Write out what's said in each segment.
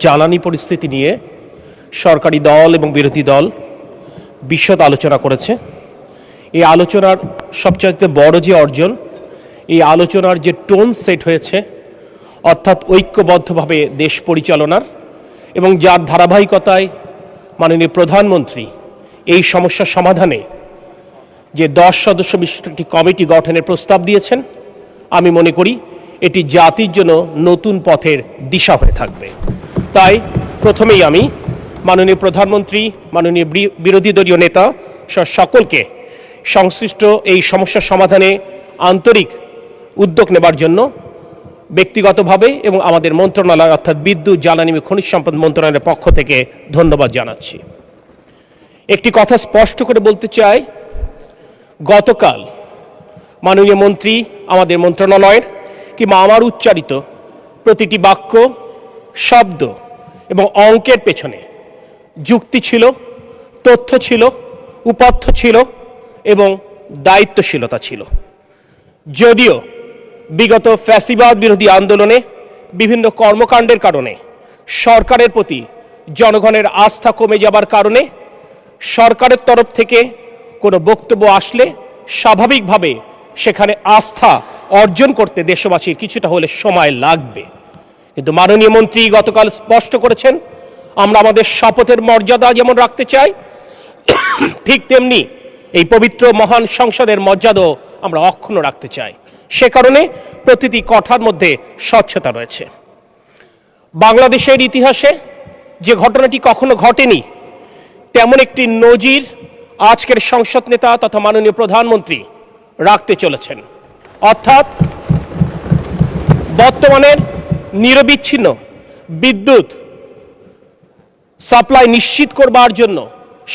জ্বালানি পরিস্থিতি নিয়ে সরকারি দল এবং বিরোধী দল বিশদ আলোচনা করেছে। এই আলোচনার সবচাইতে বড় যে অর্জন, এই আলোচনার যে টোন সেট হয়েছে, অর্থাৎ ঐক্যবদ্ধভাবে দেশ পরিচালনার, এবং যার ধারাবাহিকতায় মাননীয় প্রধানমন্ত্রী এই সমস্যা সমাধানে যে 10 সদস্য বিশিষ্ট একটি কমিটি গঠনের প্রস্তাব দিয়েছেন, আমি মনে করি এটি জাতির জন্য নতুন পথের দিশা হয়ে থাকবে। তাই প্রথমেই আমি মাননীয় প্রধানমন্ত্রী, মাননীয় বিরোধী দলীয় নেতা সকলকে সংশ্লিষ্ট এই সমস্যা সমাধানে আন্তরিক উদ্যোগ নেবার জন্য ব্যক্তিগতভাবে এবং আমাদের মন্ত্রণালয় অর্থাৎ বিদ্যুৎ, জ্বালানি এবং খনিজ সম্পদ মন্ত্রণালয়ের পক্ষ থেকে ধন্যবাদ জানাচ্ছি। একটি কথা স্পষ্ট করে বলতে চাই, গতকাল মাননীয় মন্ত্রী, আমাদের মন্ত্রণালয়ের কিংবা আমার উচ্চারিত প্রতিটি বাক্য, শব্দ এবং অঙ্কের পেছনে যুক্তি ছিল, তথ্য ছিল, উপাত্ত ছিল এবং দায়িত্বশীলতা ছিল। যদিও বিগত ফ্যাসিবাদ বিরোধী আন্দোলনে বিভিন্ন কর্মকাণ্ডের কারণে সরকারের প্রতি জনগণের আস্থা কমে যাবার কারণে সরকারের তরফ থেকে কোনো বক্তব্য আসলে স্বাভাবিকভাবে সেখানে আস্থা অর্জন করতে দেশবাসীর কিছুটা হলে সময় লাগবে। কিন্তু মাননীয় মন্ত্রী গতকাল স্পষ্ট করেছেন, আমরা আমাদের শপথের মর্যাদা যেমন রাখতে চাই, ঠিক তেমনি এই পবিত্র মহান সংসদের মর্যাদাও আমরা অক্ষুণ্ণ রাখতে চাই। সে কারণে প্রতিটি কথার মধ্যে স্বচ্ছতা রয়েছে। বাংলাদেশের ইতিহাসে যে ঘটনাটি কখনো ঘটেনি, তেমন একটি নজির আজকের সংসদ নেতা তথা মাননীয় প্রধানমন্ত্রী রাখতে চলেছেন। অর্থাৎ বর্তমানের নিরবিচ্ছিন্ন বিদ্যুৎ সাপ্লাই নিশ্চিত করবার জন্য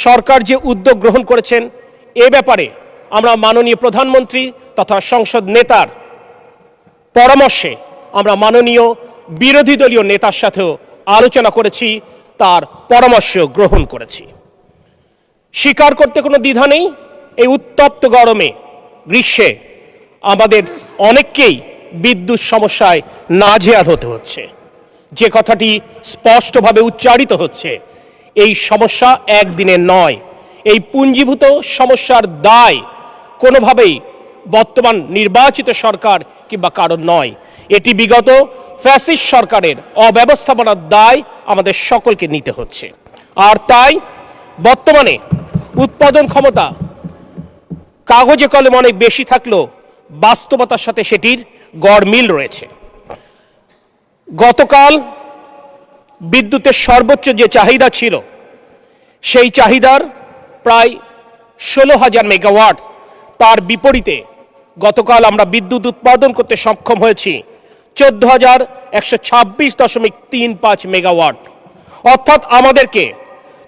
সরকার যে উদ্যোগ গ্রহণ করেছেন, এ ব্যাপারে আমরা মাননীয় প্রধানমন্ত্রী তথা সংসদ নেতার পরামর্শে আমরা মাননীয় বিরোধী দলীয় নেতার সাথেও আলোচনা করেছি, তার পরামর্শ গ্রহণ করেছি। স্বীকার করতে কোনো দ্বিধা নেই, এই উত্তপ্ত গরমে, গ্রীষ্মে আমাদের অনেককেই বিদ্যুৎ সমস্যায় নাজেহাল হতে হচ্ছে। যে কথাটি স্পষ্টভাবে উচ্চারিত হচ্ছে, এই সমস্যা একদিনের নয়। এই পুঞ্জীভূত সমস্যার দায় কোনোভাবেই বর্তমান নির্বাচিত সরকার কিংবা কারণ নয়, এটি বিগত ফ্যাসিস্ট সরকারের অব্যবস্থাপনার দায় আমাদের সকলকে নিতে হচ্ছে। আর তাই বর্তমানে উৎপাদন ক্ষমতা কাগজে কলমে অনেক বেশি থাকলেও বাস্তবতার সাথে সেটির গড়মিল রয়েছে। গতকাল বিদ্যুতের সর্বোচ্চ যে চাহিদা ছিল, সেই চাহিদার প্রায় 16,000 মেগাওয়াট, তার বিপরীতে গতকাল আমরা বিদ্যুৎ উৎপাদন করতে সক্ষম হয়েছি 14,126.35 মেগাওয়াট। অর্থাৎ আমাদেরকে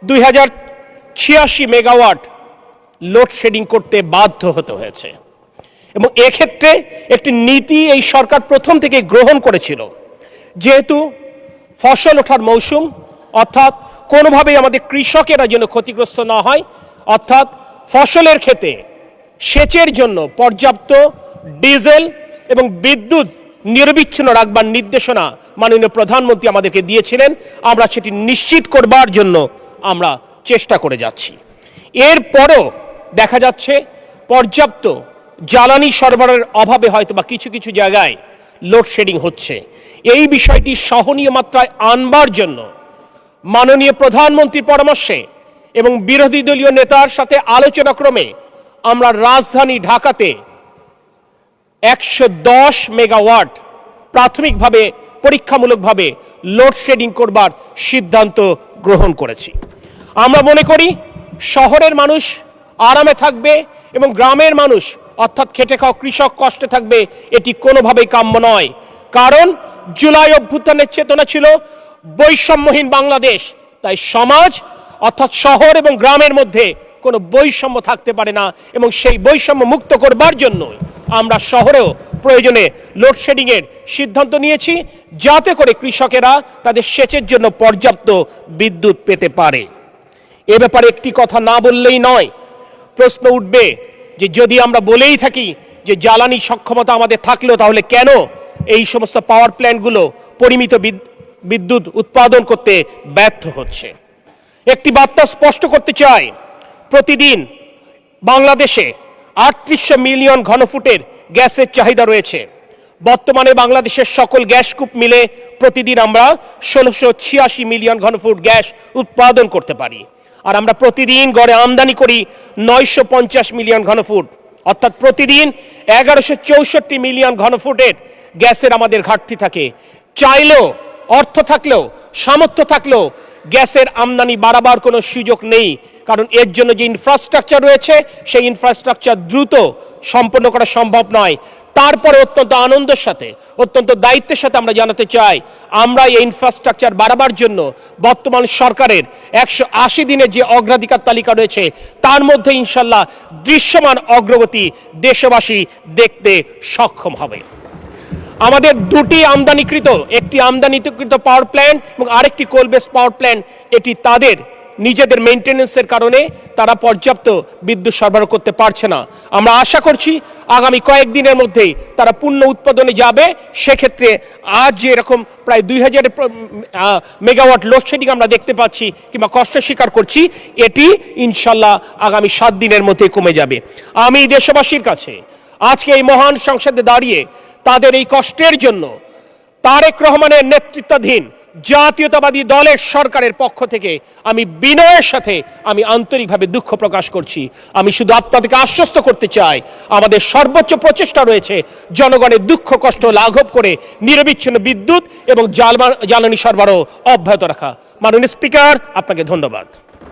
2086 মেগাওয়াট লোডশেডিং করতে বাধ্য হতে হয়েছে। এবং এক্ষেত্রে একটি নীতি এই সরকার প্রথম থেকে গ্রহণ করেছিল, যেহেতু ফসল ওঠার মৌসুম, অর্থাৎ কোনোভাবেই আমাদের কৃষকেরা যেন ক্ষতিগ্রস্ত না হয়, অর্থাৎ ফসলের ক্ষেতে সেচের জন্য পর্যাপ্ত ডিজেল এবং বিদ্যুৎ নিরবিচ্ছিন্ন রাখবার নির্দেশনা মাননীয় প্রধানমন্ত্রী আমাদেরকে দিয়েছিলেন। আমরা সেটি নিশ্চিত করবার জন্য আমরা চেষ্টা করে যাচ্ছি। এরপরও দেখা যাচ্ছে পর্যাপ্ত জ্বালানি সরবরাহের অভাবে হয়তো বা কিছু কিছু জায়গায় লোডশেডিং হচ্ছে। এই বিষয়টি সহনীয় মাত্রায় আনবার জন্য মাননীয় প্রধানমন্ত্রীর পরামর্শে এবং বিরোধী দলীয় নেতার সাথে আলোচনা ক্রমে আমরা রাজধানী ঢাকাতে 110 মেগাওয়াট প্রাথমিকভাবে পরীক্ষামূলকভাবে লোডশেডিং করবার সিদ্ধান্ত গ্রহণ করেছি। আমরা মনে করি শহরের মানুষ আরামে থাকবে এবং গ্রামের মানুষ অর্থাৎ খেটে খাওয়া কৃষক কষ্টে থাকবে, এটি কোনোভাবেই কাম্য নয়। কারণ জুলাই অভ্যুত্থানের চেতনা ছিল বৈষম্যহীন বাংলাদেশ। তাই সমাজ অর্থাৎ শহর এবং গ্রামের মধ্যে কোনো বৈষম্য থাকতে পারে না, এবং সেই বৈষম্য মুক্ত করবার জন্য আমরা শহরেও প্রয়োজনে লোডশেডিংয়ের সিদ্ধান্ত নিয়েছি, যাতে করে কৃষকেরা তাদের সেচের জন্য পর্যাপ্ত বিদ্যুৎ পেতে পারে। এ ব্যাপারে একটি কথা না বললেই নয়। প্রশ্ন উঠবে যে যদি আমরা বলেই থাকি যে জ্বালানি সক্ষমতা আমাদের থাকলেও তাহলে কেন এই সমস্ত পাওয়ার প্ল্যান্টগুলো পরিমিত বিদ্যুৎ উৎপাদন করতে ব্যর্থ হচ্ছে। একটি বার্তা স্পষ্ট করতে চাই, প্রতিদিন বাংলাদেশে ৩৮০০ মিলিয়ন ঘনফুটের গ্যাসের চাহিদা রয়েছে। বর্তমানে বাংলাদেশের সকল গ্যাসকূপ মিলে প্রতিদিন আমরা ১৬৮৬ মিলিয়ন ঘনফুট গ্যাস উৎপাদন করতে পারি। আর আমরা প্রতিদিন গড়ে আমদানি করি ৯৫০ মিলিয়ন ঘনফুট, অর্থাৎ প্রতিদিন ১১৬৪ মিলিয়ন ঘনফুটের গ্যাসের আমাদের ঘাটতি থাকে। চাইলেও, অর্থ থাকলেও, সামর্থ্য থাকলেও গ্যাসের আমদানি বাড়াবার কোনো সুযোগ নেই, কারণ এর জন্য যে ইনফ্রাস্ট্রাকচার রয়েছে সেই ইনফ্রাস্ট্রাকচার দ্রুত সম্পন্ন করা সম্ভব নয়। তারপরে অত্যন্ত আনন্দের সাথে, অত্যন্ত দায়িত্বের সাথে আমরা জানাতে চাই, আমরা এই ইনফ্রাস্ট্রাকচার বাড়াবার জন্য বর্তমান সরকারের ১৮০ দিনের যে অগ্রাধিকার তালিকা রয়েছে তার মধ্যে ইনশাল্লাহ দৃশ্যমান অগ্রগতি দেশবাসী দেখতে সক্ষম হবে। আমাদের দুটি আমদানিকৃত, একটি আমদানিকৃত পাওয়ার প্ল্যান্ট এবং আরেকটি কোল বেস পাওয়ার প্ল্যান্ট, এটি তাদের নিজেদের মেইনটেনেন্সের কারণে তারা পর্যাপ্ত বিদ্যুৎ সরবরাহ করতে পারছে না। আমরা আশা করছি আগামী কয়েকদিনের মধ্যেই তারা পূর্ণ উৎপাদনে যাবে। সেক্ষেত্রে আজ যে এরকম প্রায় ২০০০ মেগাওয়াট লোডশেডিং আমরা দেখতে পাচ্ছি কিংবা কষ্ট স্বীকার করছি, এটি ইনশাল্লাহ আগামী ৭ দিনের মধ্যে কমে যাবে। আমি দেশবাসীর কাছে আজকে এই মহান সংসদে দাঁড়িয়ে তাদের এই কষ্টের জন্য তারেক রহমানের নেতৃত্বাধীন জাতীয়তাবাদী দলের সরকারের পক্ষ থেকে আমি বিনয়ের সাথে আমি আন্তরিকভাবে দুঃখ প্রকাশ করছি। আমি শুধু আপনাদেরকে আশ্বস্ত করতে চাই, আমাদের সর্বোচ্চ প্রচেষ্টা রয়েছে জনগণের দুঃখ কষ্ট লাঘব করে নিরবিচ্ছিন্ন বিদ্যুৎ এবং জ্বালানি সরবরাহ অব্যাহত রাখা। মাননীয় স্পিকার, আপনাকে ধন্যবাদ।